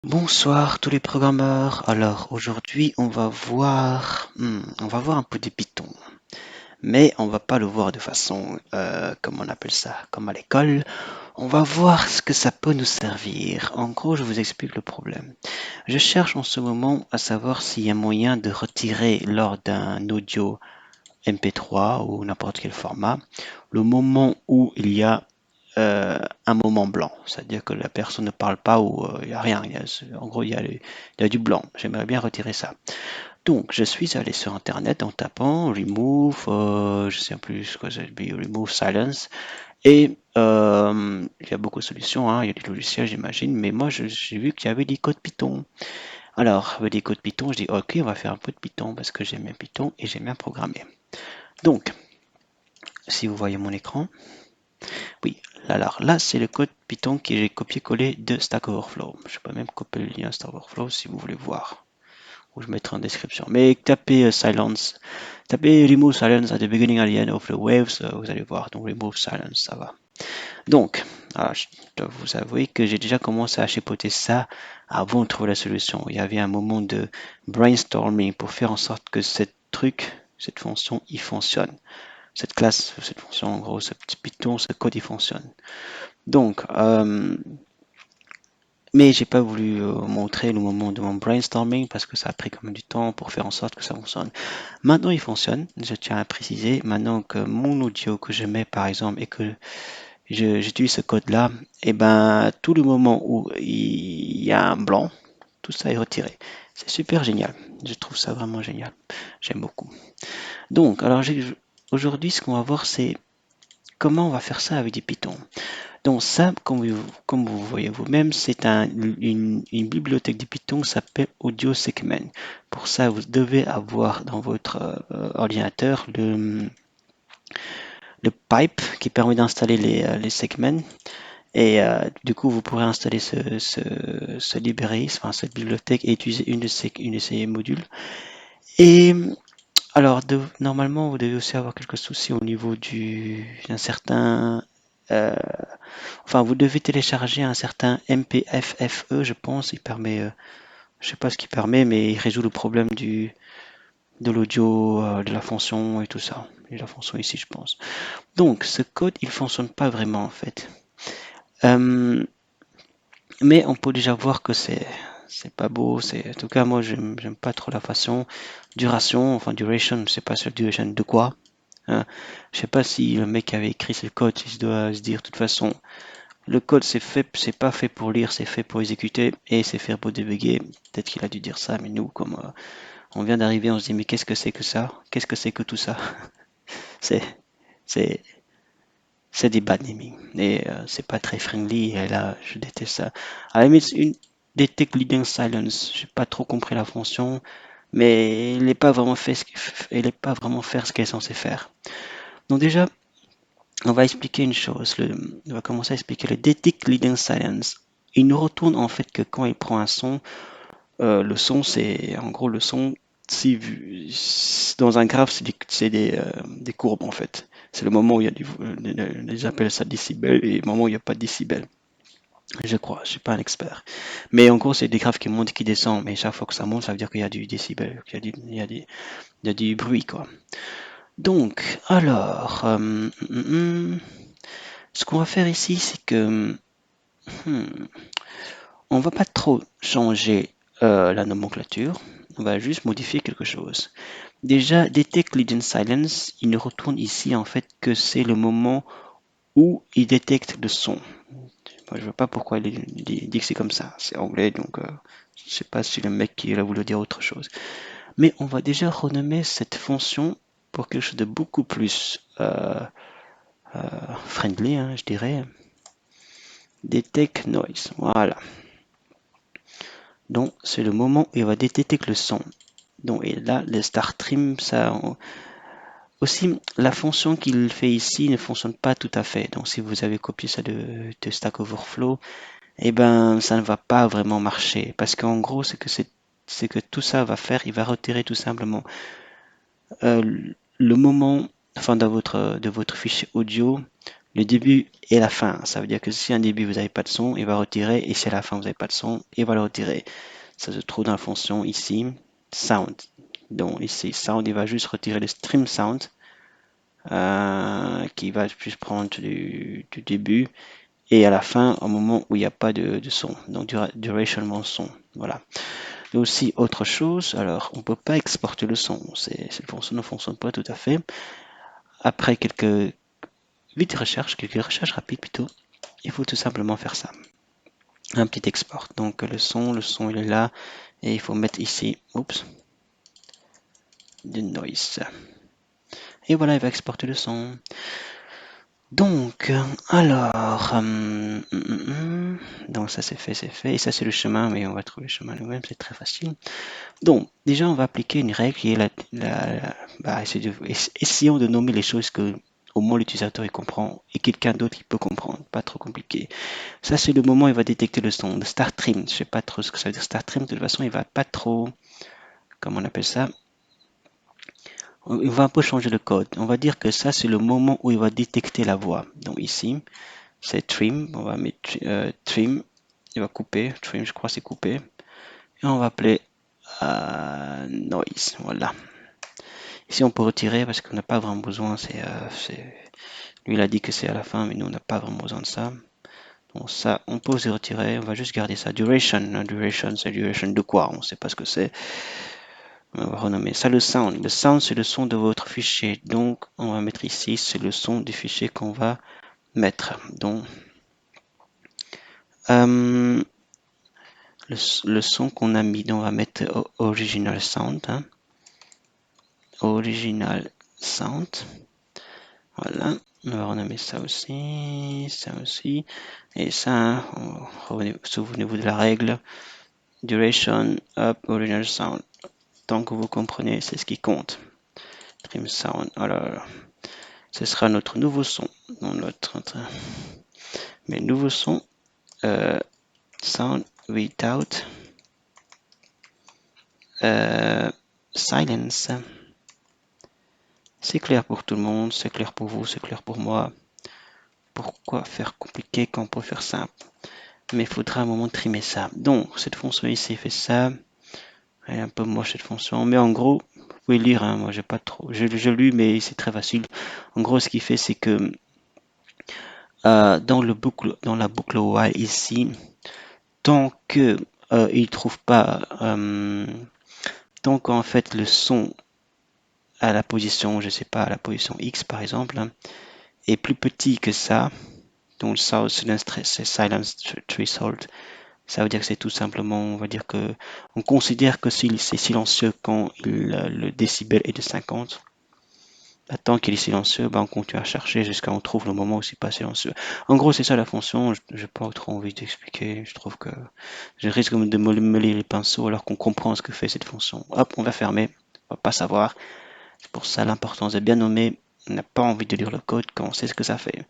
Bonsoir tous les programmeurs. Alors aujourd'hui on va voir un peu de Python, mais on va pas le voir de façon comme on appelle ça, comme à l'école. On va voir ce que ça peut nous servir. En gros, je vous explique le problème. Je cherche en ce moment à savoir s'il y a moyen de retirer lors d'un audio MP3 ou n'importe quel format le moment où il y a un moment blanc, c'est-à-dire que la personne ne parle pas ou il n'y a rien. En gros, il y a du blanc. J'aimerais bien retirer ça. Donc, je suis allé sur Internet en tapant remove, je ne sais plus ce que c'est, remove silence. Et il y a beaucoup de solutions, hein, il y a des logiciels, j'imagine, mais moi, j'ai vu qu'il y avait des codes Python. Alors, avec des codes Python, je dis, ok, on va faire un peu de Python parce que j'aime bien Python et j'aime bien programmer. Donc, si vous voyez mon écran, oui, alors là, c'est le code Python que j'ai copié-collé de Stack Overflow. Je peux même copier le lien Stack Overflow si vous voulez voir, ou je mettrai en description. Mais tapez silence, tapez remove silence at the beginning and the end of the waves, vous allez voir. Donc remove silence, ça va. Donc, je dois vous avouer que j'ai déjà commencé à chipoter ça avant de trouver la solution. Il y avait un moment de brainstorming pour faire en sorte que cette fonction, il fonctionne. Cette classe, cette fonction, en gros, ce petit Python, ce code, il fonctionne. Donc, mais j'ai pas voulu montrer le moment de mon brainstorming parce que ça a pris quand même du temps pour faire en sorte que ça fonctionne. Maintenant, il fonctionne. Je tiens à préciser. Maintenant que mon audio que je mets, par exemple, et que j'utilise ce code-là, et ben, tout le moment où il y a un blanc, tout ça est retiré. C'est super génial. Je trouve ça vraiment génial. J'aime beaucoup. Donc, alors, aujourd'hui, ce qu'on va voir, c'est comment on va faire ça avec du Python. Donc ça, comme vous voyez vous-même, c'est une bibliothèque de Python qui s'appelle Audio Segment. Pour ça, vous devez avoir dans votre ordinateur le pipe qui permet d'installer les segments. Et du coup, vous pourrez installer ce librairie, enfin cette bibliothèque et utiliser une de ces modules. Et alors, normalement, vous devez aussi avoir quelques soucis au niveau d'un certain euh, enfin, vous devez télécharger un certain MPFFE, je pense. Il permet, je sais pas ce qu'il permet, mais il résout le problème de l'audio, de la fonction et tout ça. Et la fonction ici, je pense. Donc, ce code, il fonctionne pas vraiment en fait. Euh, mais on peut déjà voir que c'est pas beau. En tout cas, moi, j'aime pas trop la façon. Duration, je sais pas sur duration de quoi. Hein. Je sais pas si le mec qui avait écrit ce code, il se doit se dire, de toute façon, le code c'est pas fait pour lire, c'est fait pour exécuter et c'est fait pour débugger. Peut-être qu'il a dû dire ça, mais nous, comme on vient d'arriver, on se dit mais qu'est-ce que c'est que ça? Qu'est-ce que c'est que tout ça? C'est c'est c'est des bad naming et c'est pas très friendly. Et là, je déteste ça. À la limite, une detect leading silence. J'ai pas trop compris la fonction, mais elle n'est pas vraiment elle est pas vraiment faire ce qu'elle est censée faire. Donc déjà, on va expliquer une chose. On va commencer à expliquer le detect leading silence. Il nous retourne en fait que quand il prend un son, le son c'est en gros le son si dans un graphe c'est des courbes en fait. C'est le moment où il y a ils appellent ça décibels et le moment où il n'y a pas de décibels. Je crois, je suis pas un expert. Mais en gros, c'est des graphes qui montent et qui descendent. Mais chaque fois que ça monte, ça veut dire qu'il y a du décibel, il y a du bruit, quoi. Donc, alors, ce qu'on va faire ici, c'est que hmm, on va pas trop changer la nomenclature, on va juste modifier quelque chose. Déjà, Detect Leading Silence, il nous retourne ici en fait que c'est le moment où il détecte le son. Moi, je ne vois pas pourquoi il dit que c'est comme ça. C'est anglais, donc je ne sais pas si le mec il a voulu dire autre chose. Mais on va déjà renommer cette fonction pour quelque chose de beaucoup plus friendly, hein, je dirais. Detect Noise. Voilà. Donc, c'est le moment où il va détecter le son. Donc, et là, le start trim, ça. Aussi, la fonction qu'il fait ici ne fonctionne pas tout à fait. Donc, si vous avez copié ça de Stack Overflow, eh ben, ça ne va pas vraiment marcher. Parce qu'en gros, c'est que tout ça va faire, il va retirer tout simplement le moment, enfin, de votre fichier audio, le début et la fin. Ça veut dire que si à un début vous n'avez pas de son, il va retirer, et si à la fin vous n'avez pas de son, il va le retirer. Ça se trouve dans la fonction ici, sound. Donc ici, sound, il va juste retirer le stream sound, qui va juste prendre du début et à la fin, au moment où il n'y a pas de son. Donc duration son. Voilà. Et aussi autre chose, alors on ne peut pas exporter le son. Cette fonction ne fonctionne pas tout à fait. Après quelques quelques recherches rapides plutôt, il faut tout simplement faire ça. Un petit export. Donc le son il est là et il faut mettre ici, oups, du noise. Et voilà, il va exporter le son. Donc, alors, donc ça c'est fait, et ça c'est le chemin, mais on va trouver le chemin nous-mêmes, c'est très facile. Donc, déjà on va appliquer une règle qui est essayons de nommer les choses que au moins l'utilisateur il comprend et quelqu'un d'autre il peut comprendre, pas trop compliqué. Ça c'est le moment où il va détecter le son, le start trim, je sais pas trop ce que ça veut dire start trim, de toute façon il va pas trop, comment on appelle ça, il va un peu changer le code. On va dire que ça c'est le moment où il va détecter la voix. Donc ici, c'est trim, on va mettre trim, il va couper, trim je crois c'est couper, et on va appeler noise, voilà. Ici on peut retirer parce qu'on n'a pas vraiment besoin, lui il a dit que c'est à la fin, mais nous on n'a pas vraiment besoin de ça. Donc ça, on peut aussi retirer, on va juste garder ça. Duration, duration c'est duration de quoi? On ne sait pas ce que c'est. On va renommer ça le sound. Le sound c'est le son de votre fichier, donc on va mettre ici, c'est le son du fichier qu'on va mettre. Donc le son qu'on a mis, donc on va mettre original sound, hein. Original sound, voilà, on va renommer ça aussi, et ça, souvenez-vous de la règle, duration, up, original sound, tant que vous comprenez, c'est ce qui compte. Trim sound, alors, ce sera notre nouveau son, mais nouveau son, sound without silence. C'est clair pour tout le monde, c'est clair pour vous, c'est clair pour moi. Pourquoi faire compliqué quand on peut faire simple? Mais il faudra un moment trimer ça. Donc, cette fonction ici fait ça. Elle est un peu moche cette fonction, mais en gros, vous pouvez lire, hein, moi j'ai pas trop. Je lu, mais c'est très facile. En gros, ce qu'il fait, c'est que dans la boucle while ici, tant que il trouve pas, tant qu'en fait le son à la position, je sais pas, à la position X par exemple, hein, est plus petit que ça, donc le silence threshold, ça veut dire que c'est tout simplement, on va dire que on considère que c'est silencieux quand le décibel est de 50. Tant qu'il est silencieux, ben on continue à chercher jusqu'à on trouve le moment où c'est pas silencieux. En gros, c'est ça la fonction. Je n'ai pas trop envie d'expliquer. Je trouve que je risque de me mêler les pinceaux alors qu'on comprend ce que fait cette fonction. Hop, on va fermer. On va pas savoir. C'est pour ça l'importance de bien nommer. On n'a pas envie de lire le code quand on sait ce que ça fait.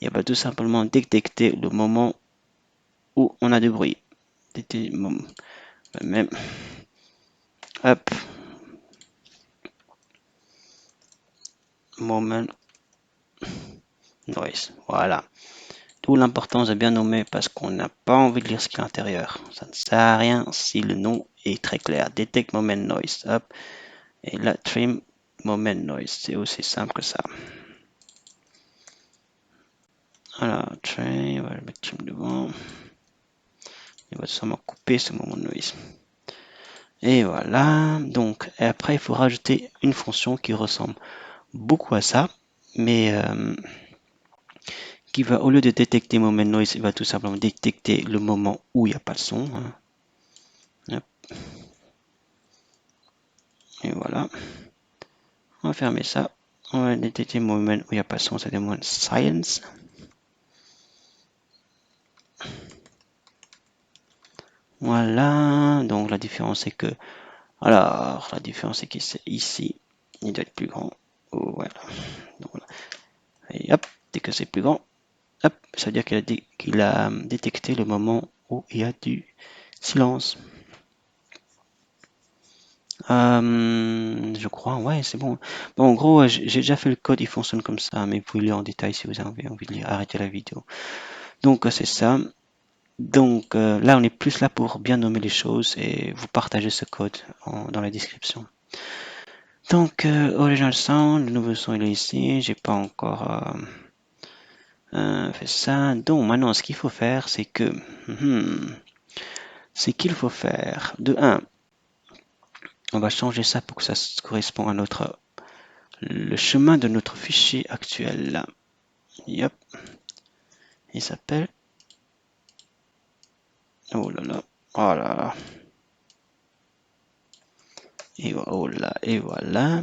Et va tout simplement détecter le moment où on a du bruit. Même, hop, moment noise. Voilà. D'où l'importance de bien nommer parce qu'on n'a pas envie de lire ce qu'il y a à l'intérieur. Ça ne sert à rien si le nom est très clair. Detect moment noise. Hop. Et là, trim moment noise. C'est aussi simple que ça. Voilà, trim, on va le mettre trim devant. Il va sûrement couper ce moment noise. Et voilà. Donc, et après, il faut rajouter une fonction qui ressemble beaucoup à ça, mais qui va, au lieu de détecter moment noise, il va tout simplement détecter le moment où il n'y a pas de son. Hein. Et voilà. On va fermer ça. On va détecter le moment où il n'y a pas de son, ça demande silence. Voilà. Donc la différence c'est que, alors la différence c'est que c'est ici, il doit être plus grand. Oh, voilà. Donc, voilà. Et hop, dès que c'est plus grand, hop, ça veut dire qu'il a détecté le moment où il y a du silence. Je crois, ouais, c'est bon. Bon, en gros, j'ai déjà fait le code, il fonctionne comme ça, mais vous pouvez le lire en détail si vous avez envie de lire. Arrêtez la vidéo. Donc, c'est ça. Donc, là, on est plus là pour bien nommer les choses et vous partagez ce code dans la description. Donc, Original Sound, le nouveau son il est ici. J'ai pas encore fait ça. Donc, maintenant, ce qu'il faut faire, c'est que, c'est qu'il faut faire, de un, on va changer ça pour que ça corresponde à le chemin de notre fichier actuel. Yep. Il s'appelle, oh là là, oh là là, et oh là, et voilà.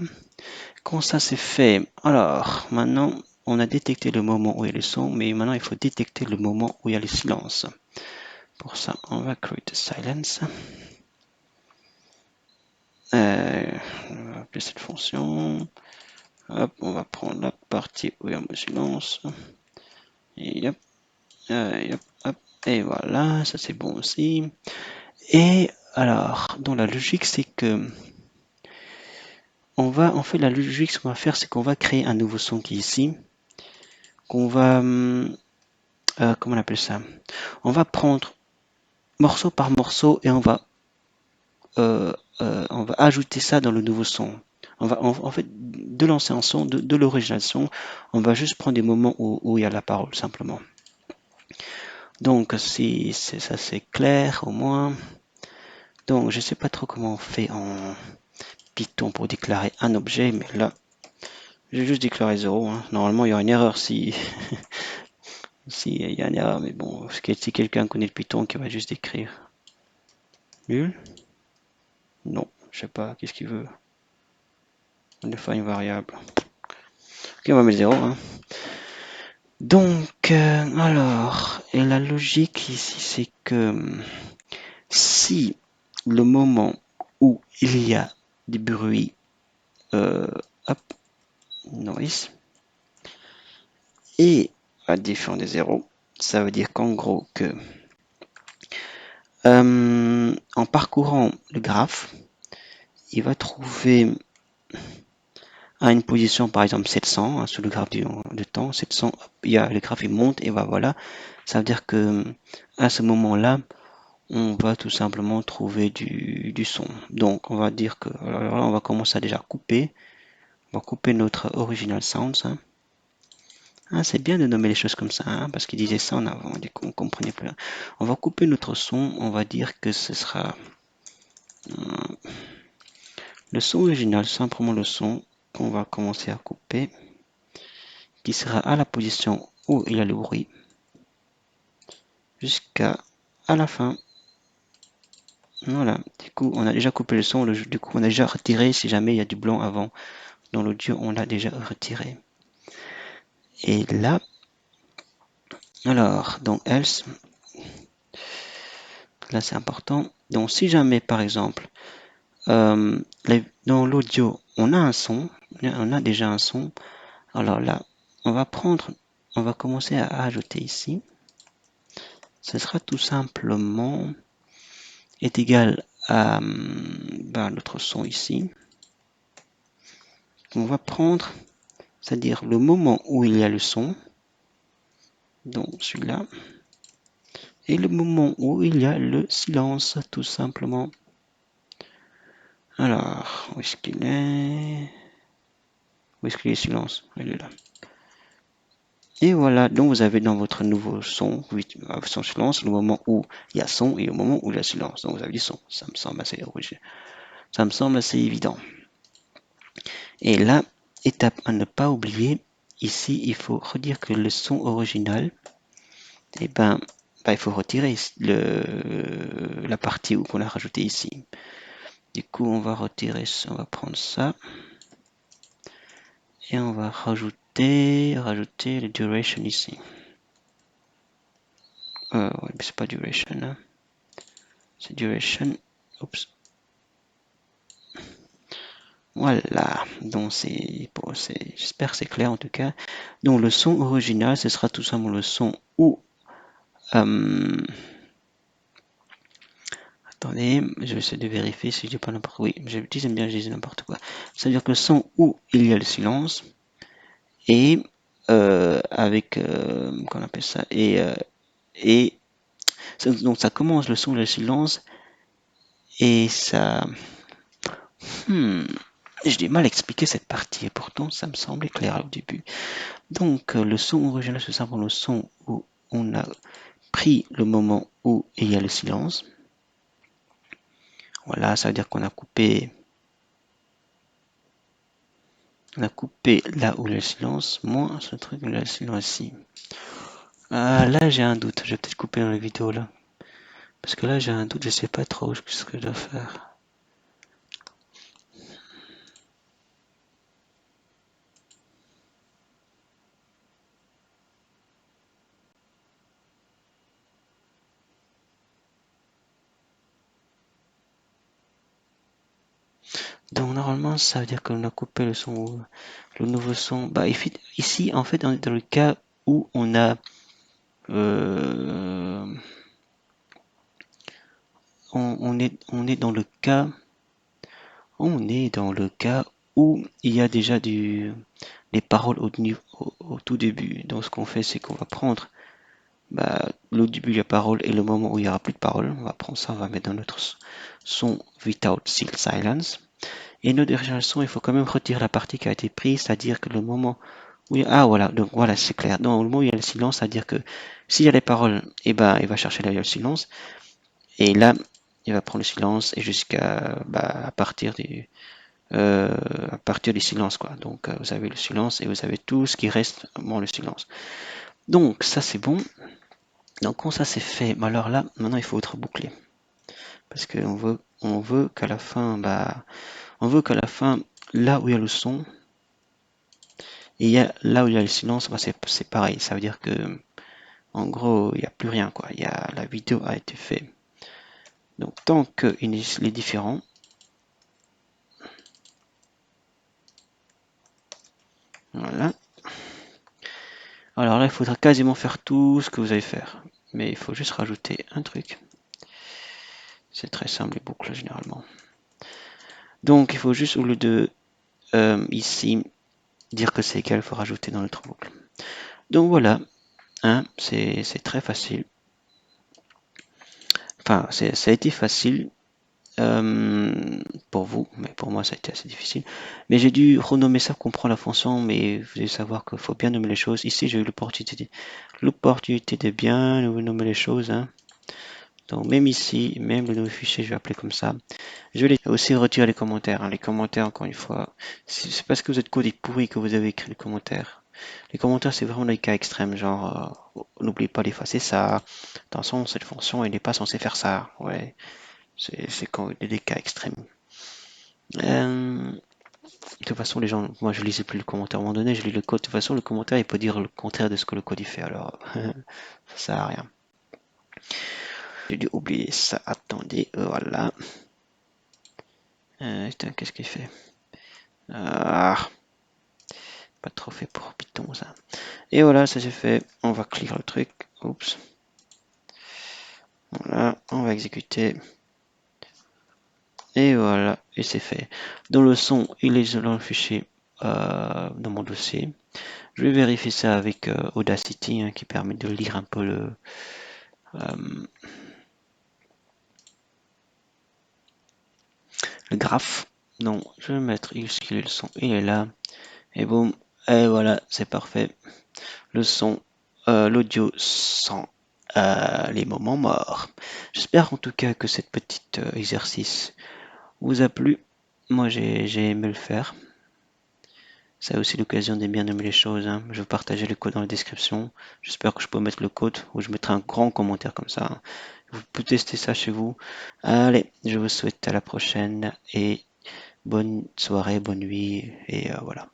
Quand ça c'est fait, alors maintenant on a détecté le moment où il y a le son, mais maintenant il faut détecter le moment où il y a le silence. Pour ça, on va create a silence. On va appeler cette fonction. Hop, on va prendre la partie où il y a le silence. Et hop, hop, hop, et voilà, ça c'est bon aussi. Et alors, dans la logique, c'est que en fait, la logique, ce qu'on va faire, c'est qu'on va créer un nouveau son qui est ici, qu'on va, comment on appelle ça? On va prendre morceau par morceau et on va ajouter ça dans le nouveau son. En fait, de lancer un son, de l'original son, on va juste prendre des moments où il y a la parole, simplement. Donc, si ça c'est clair, au moins. Donc, je sais pas trop comment on fait en Python pour déclarer un objet, mais là, j'ai juste déclaré 0. Hein. Normalement, il y aura une erreur si il y a une erreur, mais bon, si quelqu'un connaît le Python qui va juste écrire nul, non, je sais pas, qu'est-ce qu'il veut. On définit une variable. Ok, on va mettre 0. Hein. Donc, alors, et la logique ici, c'est que si le moment où il y a des bruits, hop, noise, et à différent des 0, ça veut dire qu'en gros que en parcourant le graphe, il va trouver à une position par exemple 700 hein, sur le graphe de temps, 700, il y a, le graphe il monte et voilà, ça veut dire que à ce moment-là, on va tout simplement trouver du son. Donc on va dire que alors là, on va commencer à déjà couper, on va couper notre original sounds. Hein. Ah, c'est bien de nommer les choses comme ça, hein, parce qu'il disait ça en avant, du coup on comprenait plus. On va couper notre son, on va dire que ce sera le son original, simplement le son qu'on va commencer à couper, qui sera à la position où il y a le bruit, jusqu'à la fin. Voilà, du coup on a déjà coupé le son, du coup on a déjà retiré, si jamais il y a du blanc avant dans l'audio, on l'a déjà retiré. Et là, alors, donc else, là c'est important. Donc si jamais par exemple, dans l'audio, on a un son, on a déjà un son, alors là, on va commencer à ajouter ici. Ce sera tout simplement est égal à notre son ici. On va prendre, c'est-à-dire le moment où il y a le son, donc celui-là, et le moment où il y a le silence, tout simplement. Alors, où est-ce qu'il est? Où est-ce qu'il est silence? Il est là. Et voilà, donc vous avez dans votre nouveau son, son silence, le moment où il y a son et le moment où il y a silence. Donc vous avez du son. Ça me semble assez original. Ça me semble assez évident. Et là, étape à ne pas oublier, ici, il faut redire que le son original, eh ben, il faut retirer la partie où qu'on a rajouté ici. Du coup, on va retirer ça, on va prendre ça. Et on va rajouter le duration ici. Ouais, mais c'est pas duration, hein. C'est duration. Oups. Voilà, donc j'espère que c'est clair en tout cas. Donc le son original, ce sera tout simplement le son où Attendez, je vais essayer de vérifier si je dis pas n'importe quoi. Oui, je dis bien, je dis n'importe quoi. C'est-à-dire que le son où il y a le silence et avec qu'on appelle ça et donc ça commence le son et le silence et ça j'ai du mal à expliquer cette partie et pourtant ça me semblait clair au début. Donc le son original c'est simplement le son où on a pris le moment où il y a le silence. Voilà, ça veut dire qu'on a coupé là où il y a le silence, moins ce truc où il y a le silence ici. Ah, là j'ai un doute, je vais peut-être couper dans la vidéo là. Parce que là j'ai un doute, je sais pas trop ce que je dois faire. Donc normalement ça veut dire qu'on a coupé le son, le nouveau son. Bah ici en fait on est dans le cas où euh, on est dans le cas où il y a déjà les paroles au tout début. Donc ce qu'on fait c'est qu'on va prendre le début de la parole et le moment où il n'y aura plus de parole. On va prendre ça, on va mettre dans notre son without silence. Et notre dernier son, il faut quand même retirer la partie qui a été prise, c'est-à-dire que le moment où ah voilà, donc voilà, c'est clair. Donc le moment où il y a le silence, c'est-à-dire que s'il y a les paroles, eh ben il va chercher là, il y a le silence. Et là, il va prendre le silence et jusqu'à à partir du silence quoi. Donc vous avez le silence et vous avez tout ce qui reste avant le silence. Donc ça c'est bon. Donc quand ça c'est fait, alors là maintenant il faut reboucler parce on veut qu'à la fin on veut qu'à la fin là où il y a le son et là où il y a le silence, c'est pareil. Ça veut dire que en gros il n'y a plus rien quoi. La vidéo a été faite. Donc tant qu'il est différent, voilà. Alors là, il faudra quasiment faire tout ce que vous allez faire. Mais il faut juste rajouter un truc. C'est très simple les boucles généralement. Donc il faut juste au lieu de ici dire que c'est égal, il faut rajouter dans notre boucle. Donc voilà, hein, c'est très facile. Enfin, ça a été facile pour vous, mais pour moi ça a été assez difficile. Mais j'ai dû renommer ça, comprendre la fonction, mais vous devez savoir qu'il faut bien nommer les choses. Ici j'ai eu l'opportunité de bien nommer les choses. Hein. Donc même ici, même le nouveau fichier, je vais appeler comme ça. Je vais aussi retirer les commentaires. Hein. Les commentaires, encore une fois, c'est parce que vous êtes codé pourri que vous avez écrit les commentaires. Les commentaires, c'est vraiment des cas extrêmes, genre, n'oubliez pas d'effacer ça. Attention, cette fonction, elle n'est pas censée faire ça. Ouais, c'est quand il y a des cas extrêmes. De toute façon, les gens, moi je lisais plus le commentaire à un moment donné, je lis le code. De toute façon, le commentaire, il peut dire le contraire de ce que le code il fait, alors ça sert à rien. J'ai dû oublier ça. Attendez, voilà. Putain, qu'est-ce qu'il fait? Ah, pas trop fait pour Python ça. Et voilà, ça c'est fait. On va clear le truc. Oups. Voilà, on va exécuter. Et voilà, et c'est fait. Dans le son, il est dans le fichier dans mon dossier. Je vais vérifier ça avec Audacity hein, qui permet de lire un peu le graphe. Donc je vais mettre il est le son, il est là. Et boum, et voilà, c'est parfait. Le son, l'audio sans les moments morts. J'espère en tout cas que cette petite exercice vous a plu. Moi j'ai aimé le faire. C'est aussi l'occasion de bien nommer les choses. Hein. Je vais partager le code dans la description. J'espère que je peux mettre le code ou je mettrai un grand commentaire comme ça. Hein. Vous pouvez tester ça chez vous. Allez, je vous souhaite à la prochaine et bonne soirée, bonne nuit et voilà.